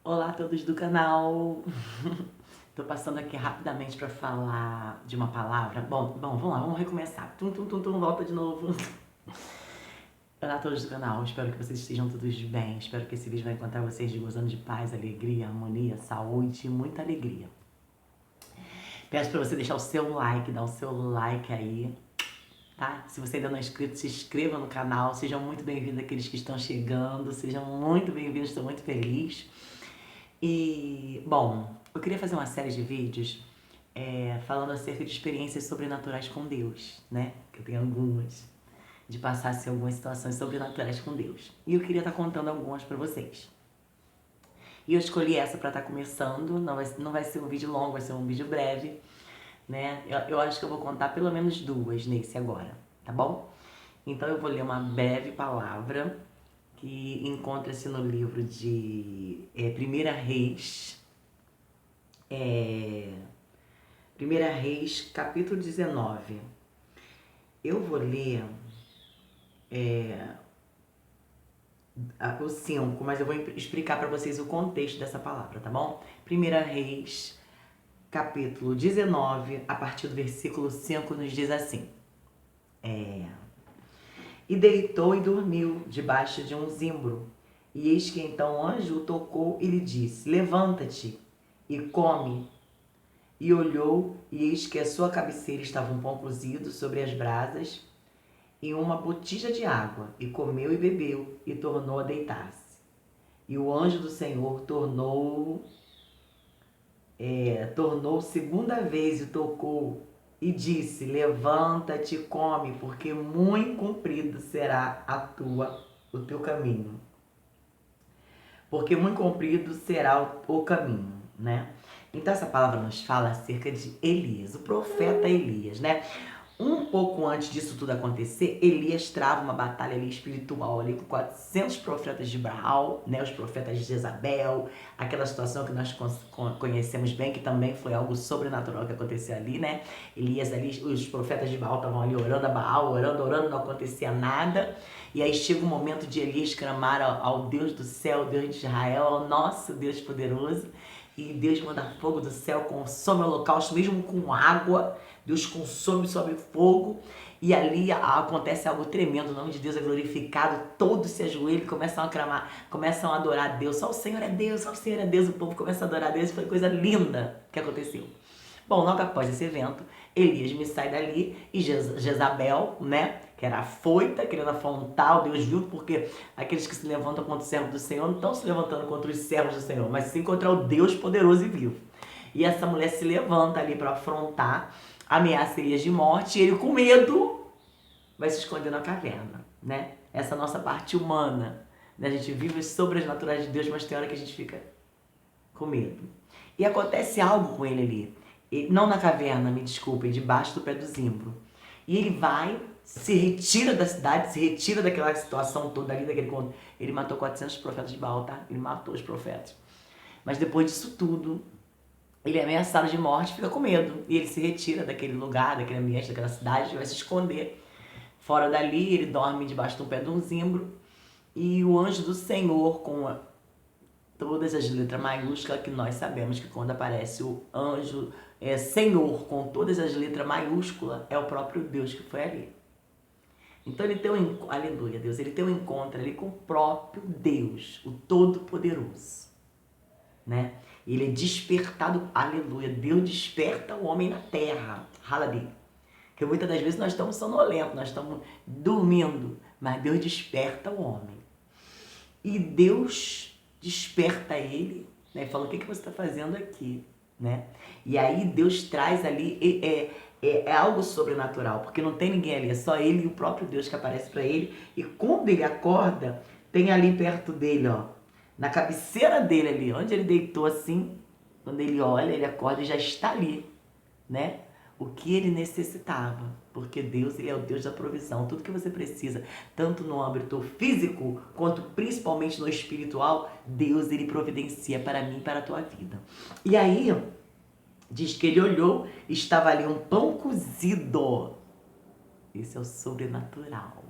Olá a todos do canal. Tô passando aqui rapidamente para falar de uma palavra. Bom, vamos lá, vamos recomeçar. Volta de novo. Olá a todos do canal, espero que vocês estejam todos bem. Espero que esse vídeo vai encontrar vocês gozando de paz, alegria, harmonia, saúde e muita alegria. Peço para você deixar o seu like, dar o seu like aí, tá? Se você ainda não é inscrito, se inscreva no canal. Sejam muito bem-vindos aqueles que estão chegando. Sejam muito bem-vindos, estou muito feliz. E, bom, eu queria fazer uma série de vídeos falando acerca de experiências sobrenaturais com Deus, né? Que eu tenho algumas, de passar assim, algumas situações sobrenaturais com Deus. E eu queria estar contando algumas pra vocês. E eu escolhi essa pra estar começando, não vai ser um vídeo longo, vai ser um vídeo breve, né? Eu acho que eu vou contar pelo menos duas nesse agora, tá bom? Então eu vou ler uma breve palavra que encontra-se no livro de 1 Reis, 1 Reis, capítulo 19. Eu vou ler o 5, mas eu vou explicar para vocês o contexto dessa palavra, tá bom? 1 Reis, capítulo 19, a partir do versículo 5, nos diz assim. E deitou e dormiu debaixo de um zimbro. E eis que então o anjo o tocou e lhe disse: levanta-te e come. E olhou, e eis que à sua cabeceira estava um pão cozido sobre as brasas e uma botija de água. E comeu e bebeu, e tornou a deitar-se. E o anjo do Senhor tornou segunda vez e tocou e disse: levanta-te e come, porque muito comprido será o teu caminho. Porque muito comprido será o caminho, né? Então essa palavra nos fala acerca de Elias, o profeta Elias, né? Um pouco antes disso tudo acontecer, Elias trava uma batalha ali espiritual ali com 400 profetas de Baal, né? Os profetas de Jezabel, aquela situação que nós conhecemos bem, que também foi algo sobrenatural que aconteceu ali, né? Elias ali, os profetas de Baal estavam ali orando a Baal, orando, não acontecia nada. E aí chega o momento de Elias clamar ao Deus do céu, Deus de Israel, ao nosso Deus poderoso. E Deus manda fogo do céu, consome o holocausto, mesmo com água. Deus consome sobre fogo. E ali acontece algo tremendo. O nome de Deus é glorificado. Todos se ajoelham e começam a clamar, começam a adorar a Deus. Só o Senhor é Deus, só o Senhor é Deus. O povo começa a adorar a Deus. Foi coisa linda que aconteceu. Bom, logo após esse evento, Elias me sai dali e Jezabel, né, que era afoita, querendo afrontar o Deus vivo, porque aqueles que se levantam contra o servo do Senhor não estão se levantando contra os servos do Senhor, mas sim contra o Deus poderoso e vivo. E essa mulher se levanta ali para afrontar, ameaça Elias de morte, e ele com medo vai se esconder na caverna, né? Essa nossa parte humana, né? A gente vive sobre as naturais de Deus, mas tem hora que a gente fica com medo. E acontece algo com ele ali. Não na caverna, me desculpem, debaixo do pé do zimbro. E ele vai, se retira da cidade, se retira daquela situação toda ali, daquele conto. Ele matou 400 profetas de Baal, tá? Ele matou os profetas. Mas depois disso tudo, ele é ameaçado de morte, fica com medo. E ele se retira daquele lugar, daquele ambiente, daquela cidade, vai se esconder. Fora dali, ele dorme debaixo do pé de um zimbro. E o anjo do Senhor, com todas as letras maiúsculas, que nós sabemos que quando aparece o anjo Senhor com todas as letras maiúsculas, é o próprio Deus que foi ali. Então ele tem aleluia, Deus, ele tem um encontro ali com o próprio Deus, o Todo-Poderoso, né? Ele é despertado, aleluia, Deus desperta o homem na terra, aleluia. Porque muitas das vezes nós estamos sonolentos, nós estamos dormindo, mas Deus desperta o homem. E Deus desperta ele, né? Fala, o que você está fazendo aqui, né? E aí Deus traz ali, é algo sobrenatural, porque não tem ninguém ali, é só ele e o próprio Deus que aparece para ele. E quando ele acorda, tem ali perto dele, ó, na cabeceira dele ali, onde ele deitou assim, quando ele olha, ele acorda e já está ali, né? O que ele necessitava, porque Deus, ele é o Deus da provisão. Tudo que você precisa, tanto no âmbito físico, quanto principalmente no espiritual, Deus, ele providencia para mim e para a tua vida. E aí, diz que ele olhou, estava ali um pão cozido. Isso é o sobrenatural,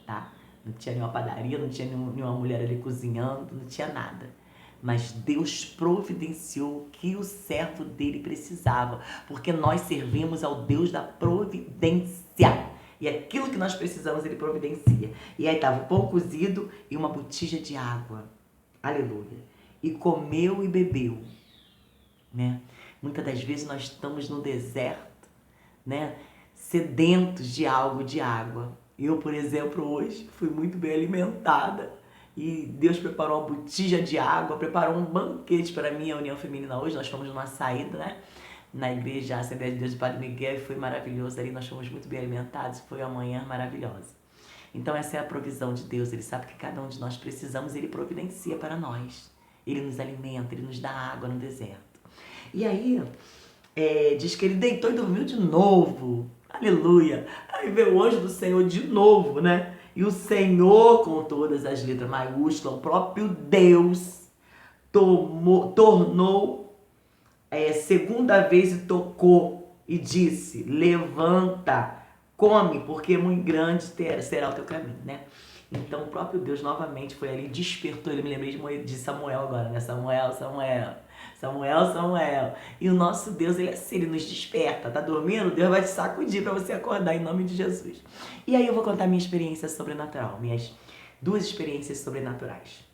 tá? Não tinha nenhuma padaria, não tinha nenhuma mulher ali cozinhando, não tinha nada. Mas Deus providenciou o que o servo dele precisava, porque nós servimos ao Deus da providência. E aquilo que nós precisamos, ele providencia. E aí estava o pão cozido e uma botija de água. Aleluia. E comeu e bebeu, né? Muitas das vezes nós estamos no deserto, né? Sedentos de algo, de água. Eu, por exemplo, hoje fui muito bem alimentada. E Deus preparou uma botija de água, preparou um banquete para mim, a União Feminina hoje. Nós fomos numa saída, né? Na igreja Assembleia de Deus do Padre Miguel, e foi maravilhoso ali. Nós fomos muito bem alimentados, foi uma manhã maravilhosa. Então essa é a provisão de Deus. Ele sabe que cada um de nós precisamos, ele providencia para nós. Ele nos alimenta, ele nos dá água no deserto. E aí, diz que ele deitou e dormiu de novo. Aleluia. Aí veio o anjo do Senhor de novo, né? E o Senhor, com todas as letras maiúsculas, o próprio Deus, tornou segunda vez e tocou e disse: levanta, come, porque muito grande será o teu caminho, né? Então o próprio Deus novamente foi ali, despertou. Eu me lembrei de Samuel agora, né? Samuel. E o nosso Deus, ele é assim, ele nos desperta. Tá dormindo? Deus vai te sacudir para você acordar em nome de Jesus. E aí eu vou contar minha experiência sobrenatural, minhas 2 experiências sobrenaturais.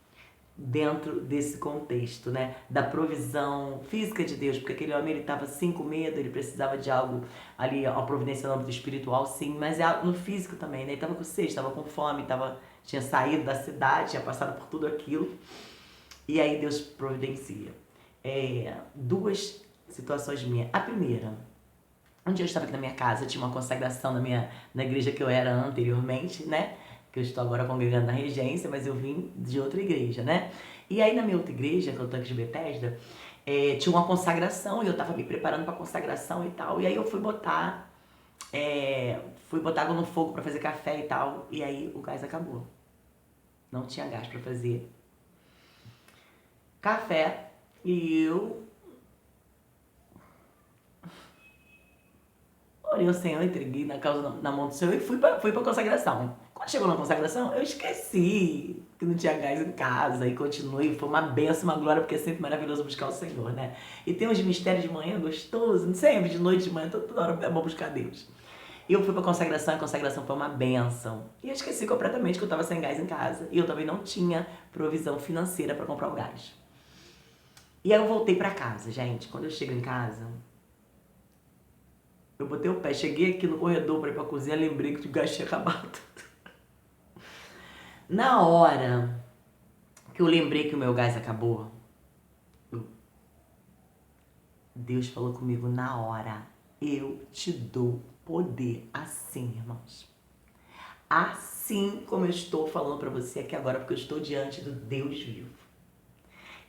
Dentro desse contexto, né, da provisão física de Deus, porque aquele homem, ele estava assim com medo, ele precisava de algo ali, uma providência no âmbito espiritual, sim, mas é no físico também, né, ele estava com sede, estava com fome, tinha saído da cidade, tinha passado por tudo aquilo, e aí Deus providencia. 2 situações minhas. A primeira, um dia eu estava aqui na minha casa, tinha uma consagração na igreja que eu era anteriormente, né, que eu estou agora congregando na regência, mas eu vim de outra igreja, né? E aí na minha outra igreja, que é o Tanque de Betesda, tinha uma consagração e eu tava me preparando pra consagração e tal. E aí eu fui botar água no fogo pra fazer café e tal. E aí o gás acabou. Não tinha gás pra fazer café. E eu orei ao Senhor, entreguei na mão do Senhor e fui pra consagração. Quando chegou na consagração, eu esqueci que não tinha gás em casa e continuei. Foi uma benção, uma glória, porque é sempre maravilhoso buscar o Senhor, né? E tem uns mistérios de manhã gostoso, não sempre, de noite, de manhã, toda hora é bom buscar Deus. E eu fui pra consagração, e a consagração foi uma benção. E eu esqueci completamente que eu tava sem gás em casa. E eu também não tinha provisão financeira pra comprar o gás. E aí eu voltei pra casa, gente. Quando eu chego em casa, eu botei o pé, cheguei aqui no corredor pra ir pra cozinha, lembrei que o gás tinha acabado. Na hora que eu lembrei que o meu gás acabou, Deus falou comigo na hora: eu te dou poder assim, irmãos. Assim como eu estou falando pra você aqui agora, porque eu estou diante do Deus vivo.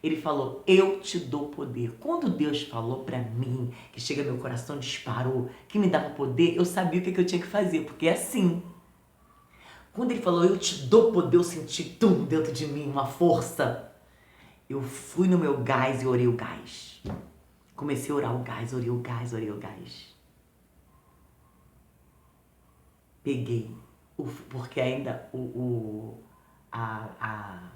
Ele falou: eu te dou poder. Quando Deus falou pra mim, que chega meu coração disparou, que me dava poder, eu sabia o que eu tinha que fazer, porque é assim. Quando ele falou: eu te dou poder, eu senti dentro de mim uma força. Eu fui no meu gás e orei o gás. Comecei a orar o gás, orei o gás. Peguei, porque ainda a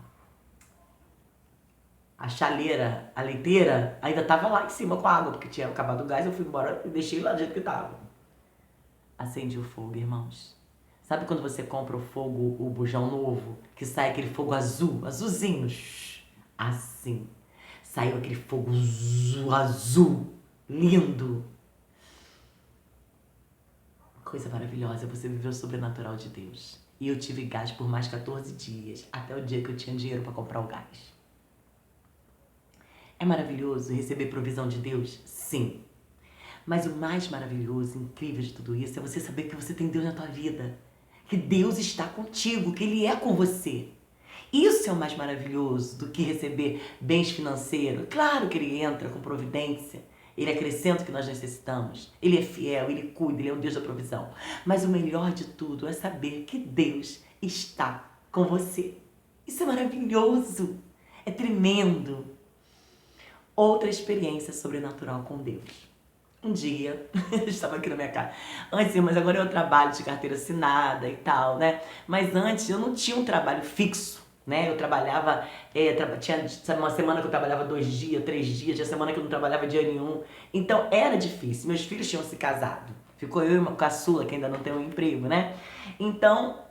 chaleira, a leiteira, ainda tava lá em cima com a água, porque tinha acabado o gás, eu fui embora e deixei lá do jeito que tava. Acendi o fogo, irmãos. Sabe quando você compra o fogo, o bujão novo, que sai aquele fogo azul, azulzinho? Assim. Saiu aquele fogo azul, lindo. Coisa maravilhosa, você viveu o sobrenatural de Deus. E eu tive gás por mais 14 dias, até o dia que eu tinha dinheiro para comprar o gás. É maravilhoso receber provisão de Deus? Sim. Mas o mais maravilhoso, incrível de tudo isso é você saber que você tem Deus na tua vida. Que Deus está contigo, que Ele é com você. Isso é o mais maravilhoso do que receber bens financeiros. Claro que Ele entra com providência. Ele acrescenta o que nós necessitamos. Ele é fiel, Ele cuida, Ele é o Deus da provisão. Mas o melhor de tudo é saber que Deus está com você. Isso é maravilhoso. É tremendo. Outra experiência sobrenatural com Deus. Um dia, eu estava aqui na minha casa. Antes, mas agora eu trabalho de carteira assinada e tal, né? Mas antes eu não tinha um trabalho fixo, né? Eu trabalhava, tinha uma semana que eu trabalhava 2 dias, 3 dias, tinha semana que eu não trabalhava dia nenhum. Então era difícil. Meus filhos tinham se casado. Ficou eu e uma caçula que ainda não tem um emprego, né? Então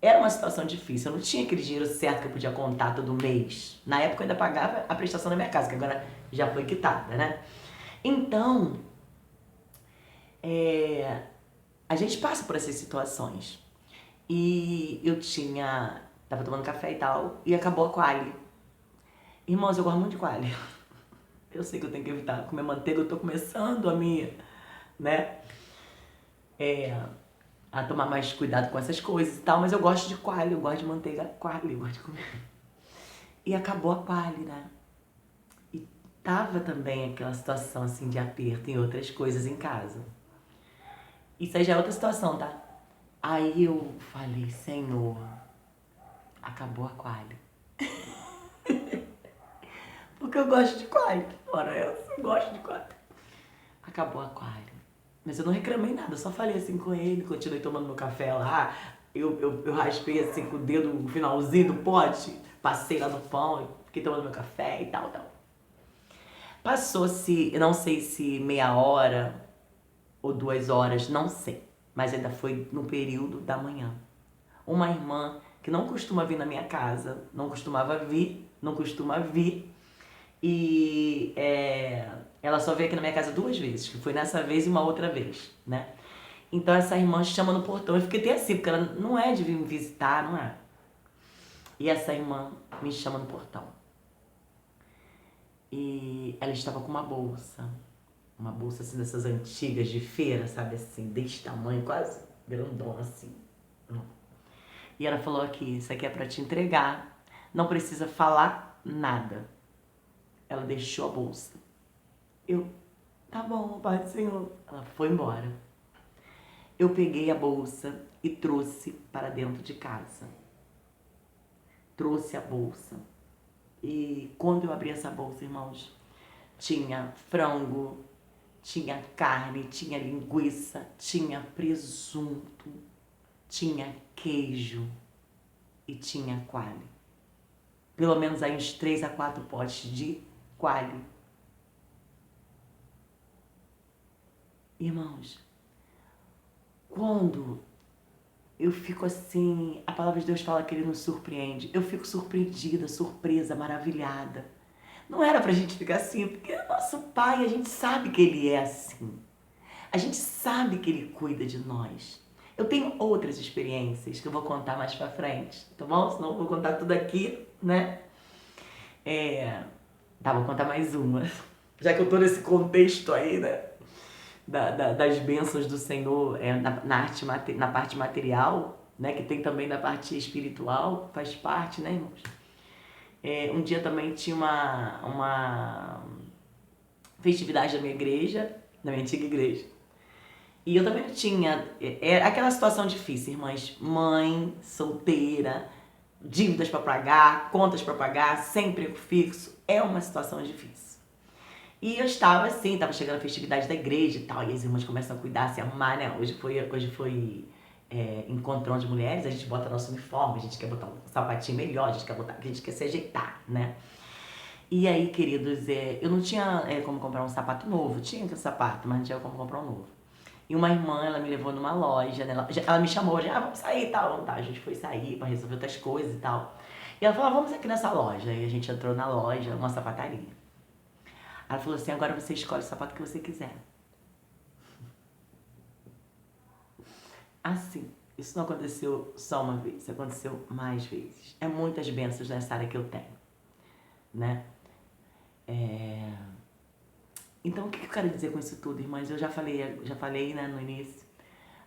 era uma situação difícil. Eu não tinha aquele dinheiro certo que eu podia contar todo mês. Na época eu ainda pagava a prestação da minha casa, que agora já foi quitada, né? Então, a gente passa por essas situações. E eu tava tomando café e tal, e acabou a quali. Irmãos, eu gosto muito de quali. Eu sei que eu tenho que evitar comer manteiga, eu tô começando né, a tomar mais cuidado com essas coisas e tal, mas eu gosto de quali, eu gosto de manteiga quali, eu gosto de comer. E acabou a quali, né? E tava também aquela situação assim de aperto em outras coisas em casa. Isso aí já é outra situação, tá? Aí eu falei, Senhor, acabou a quali. Porque eu gosto de quali. Ora, eu gosto de quali. Acabou a quali. Mas eu não reclamei nada, eu só falei assim com ele, continuei tomando meu café lá. Eu raspei assim com o dedo, no finalzinho do pote, passei lá no pão, fiquei tomando meu café e tal. Passou-se, eu não sei se meia hora ou 2 horas, não sei. Mas ainda foi no período da manhã. Uma irmã que não costuma vir na minha casa, não costuma vir, e ela só veio aqui na minha casa 2 vezes, que foi nessa vez e uma outra vez, né? Então essa irmã chama no portão, eu fiquei até assim, porque ela não é de vir me visitar, não é? E essa irmã me chama no portão. E ela estava com uma bolsa assim dessas antigas de feira, sabe assim, desse tamanho, quase grandona assim. E ela falou aqui, isso aqui é pra te entregar, não precisa falar nada. Ela deixou a bolsa. Tá bom, Pai do Senhor. Ela foi embora. Eu peguei a bolsa e trouxe para dentro de casa. Trouxe a bolsa. E quando eu abri essa bolsa, irmãos, tinha frango, tinha carne, tinha linguiça, tinha presunto, tinha queijo e tinha quali. Pelo menos aí uns 3 a 4 potes de quali. Irmãos, quando eu fico assim, a palavra de Deus fala que Ele nos surpreende, eu fico surpreendida, surpresa, maravilhada. Não era pra gente ficar assim, porque é nosso Pai, a gente sabe que Ele é assim. A gente sabe que Ele cuida de nós. Eu tenho outras experiências que eu vou contar mais pra frente, tá bom? Senão eu vou contar tudo aqui, né? Vou contar mais uma. Já que eu tô nesse contexto aí, né? Das bênçãos do Senhor na parte material, né? Que tem também na parte espiritual, faz parte, né, irmãos? Um dia também tinha uma festividade da minha igreja, da minha antiga igreja. E eu também tinha aquela situação difícil, irmãs. Mãe, solteira, dívidas para pagar, contas para pagar, sem emprego fixo. É uma situação difícil. E eu estava assim, estava chegando a festividade da igreja e tal, e as irmãs começam a cuidar, se arrumar, né? Hoje foi encontrão de mulheres, a gente bota nosso uniforme, a gente quer botar um sapatinho melhor, a gente quer se ajeitar, né? E aí, queridos, eu não tinha como comprar um sapato novo, tinha aquele sapato, mas não tinha como comprar um novo. E uma irmã, ela me levou numa loja, né? Ela me chamou, vamos sair e tal, a gente foi sair pra resolver outras coisas e tal. E ela falou, vamos aqui nessa loja. E a gente entrou na loja, uma sapataria. Ela falou assim, agora você escolhe o sapato que você quiser. Assim, isso não aconteceu só uma vez, isso aconteceu mais vezes. É muitas bênçãos nessa área que eu tenho, né? Então, o que eu quero dizer com isso tudo, irmãs? Eu já falei, né, no início.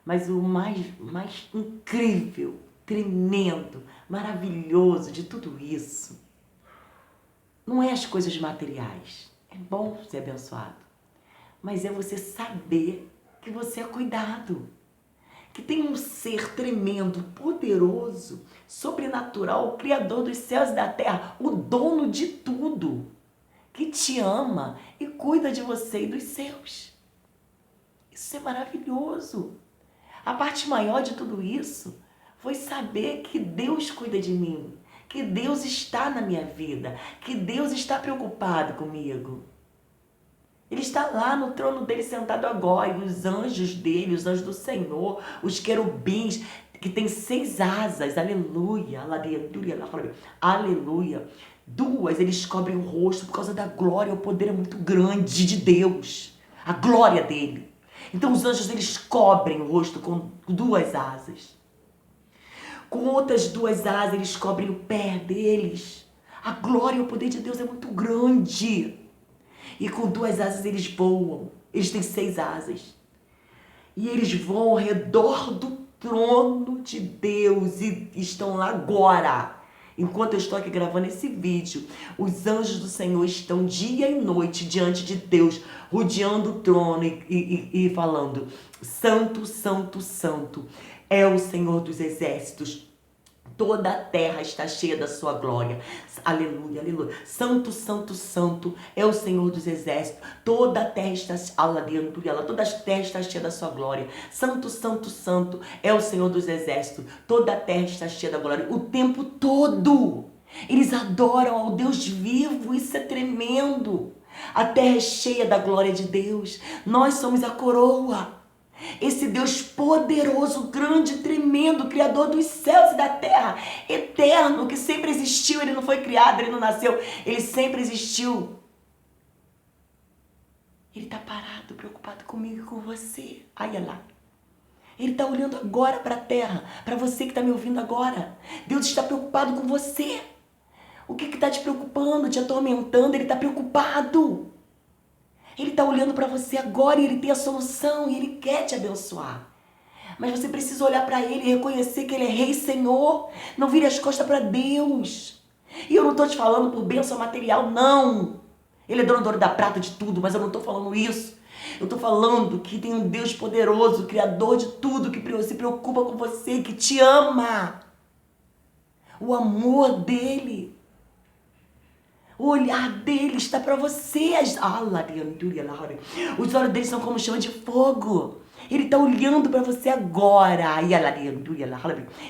Mas o mais incrível, tremendo, maravilhoso de tudo isso não é as coisas materiais. É bom ser abençoado. Mas é você saber que você é cuidado. Que tem um ser tremendo, poderoso, sobrenatural, o Criador dos céus e da terra, o dono de tudo, que te ama e cuida de você e dos seus. Isso é maravilhoso. A parte maior de tudo isso foi saber que Deus cuida de mim, que Deus está na minha vida, que Deus está preocupado comigo. Ele está lá no trono dele sentado agora, e os anjos dele, os anjos do Senhor, os querubins, que tem 6 asas, aleluia, aleluia, aleluia. 2, eles cobrem o rosto por causa da glória, o poder é muito grande de Deus, a glória dele. Então os anjos, eles cobrem o rosto com 2 asas. Com outras 2 asas, eles cobrem o pé deles. A glória e o poder de Deus é muito grande. E com 2 asas eles voam. Eles têm 6 asas. E eles vão ao redor do trono de Deus e estão lá agora. Enquanto eu estou aqui gravando esse vídeo, os anjos do Senhor estão dia e noite diante de Deus, rodeando o trono e falando: Santo, Santo, Santo é o Senhor dos exércitos. Toda a terra está cheia da sua glória. Aleluia, aleluia. Santo, Santo, Santo é o Senhor dos exércitos. Toda a terra está, toda a terra está cheia da sua glória. Santo, Santo, Santo é o Senhor dos exércitos. Toda a terra está cheia da glória. O tempo todo. Eles adoram ao Deus vivo. Isso é tremendo. A terra é cheia da glória de Deus. Nós somos a coroa. Esse Deus poderoso, grande, tremendo, Criador dos céus e da terra, eterno, que sempre existiu, ele não foi criado, ele não nasceu, ele sempre existiu. Ele está parado, preocupado comigo e com você. Olha lá. Ele está olhando agora para a terra, para você que está me ouvindo agora. Deus está preocupado com você. O que está te preocupando, te atormentando? Ele está preocupado. Ele está olhando para você agora e ele tem a solução e ele quer te abençoar. Mas você precisa olhar para ele e reconhecer que ele é Rei e Senhor. Não vire as costas para Deus. E eu não estou te falando por bênção material, não. Ele é dono do ouro da prata de tudo, mas eu não estou falando isso. Eu estou falando que tem um Deus poderoso, Criador de tudo, que se preocupa com você, que te ama. O amor dele. O olhar dele está para você. Os olhos dele são como chama de fogo. Ele está olhando para você agora.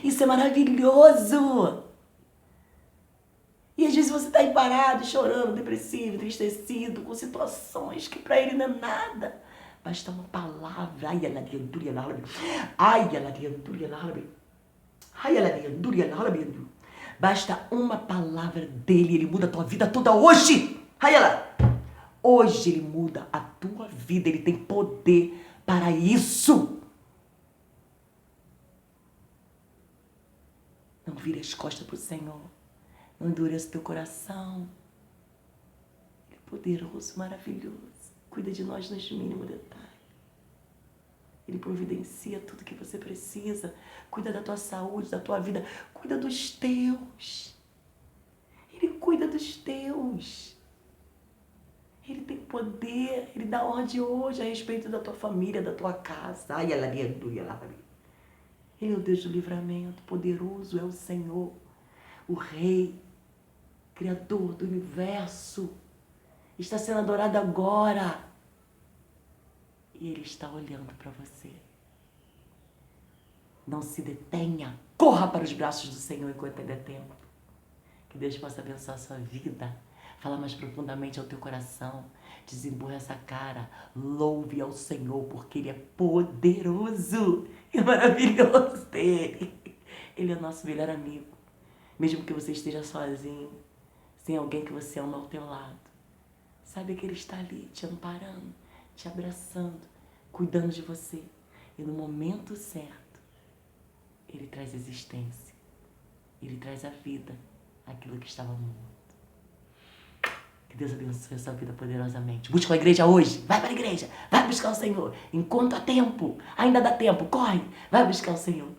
Isso é maravilhoso. E às vezes você está aí parado, chorando, depressivo, entristecido, com situações que para ele não é nada. Basta uma palavra. Basta uma palavra dele, ele muda a tua vida toda hoje. Hoje ele muda a tua vida, ele tem poder para isso. Não vire as costas para o Senhor. Não endureça teu coração. Ele é poderoso, maravilhoso. Cuida de nós nos mínimos detalhes. Ele providencia tudo que você precisa. Cuida da tua saúde, da tua vida. Cuida dos teus. Ele cuida dos teus. Ele tem poder. Ele dá ordem hoje a respeito da tua família, da tua casa. Ele é o Deus do livramento. Poderoso é o Senhor. O Rei. Criador do universo. Está sendo adorado agora. E ele está olhando para você. Não se detenha. Corra para os braços do Senhor enquanto ainda é tempo. Que Deus possa abençoar a sua vida. Fala mais profundamente ao teu coração. Desemburra essa cara. Louve ao Senhor porque Ele é poderoso e maravilhoso dele. Ele é o nosso melhor amigo. Mesmo que você esteja sozinho, sem alguém que você ama ao teu lado. Sabe que Ele está ali te amparando, te abraçando, cuidando de você. E no momento certo, Ele traz existência. Ele traz a vida, aquilo que estava morto. Que Deus abençoe a sua vida poderosamente. Busca a igreja hoje. Vai para a igreja. Vai buscar o Senhor. Enquanto há tempo. Ainda dá tempo. Corre. Vai buscar o Senhor.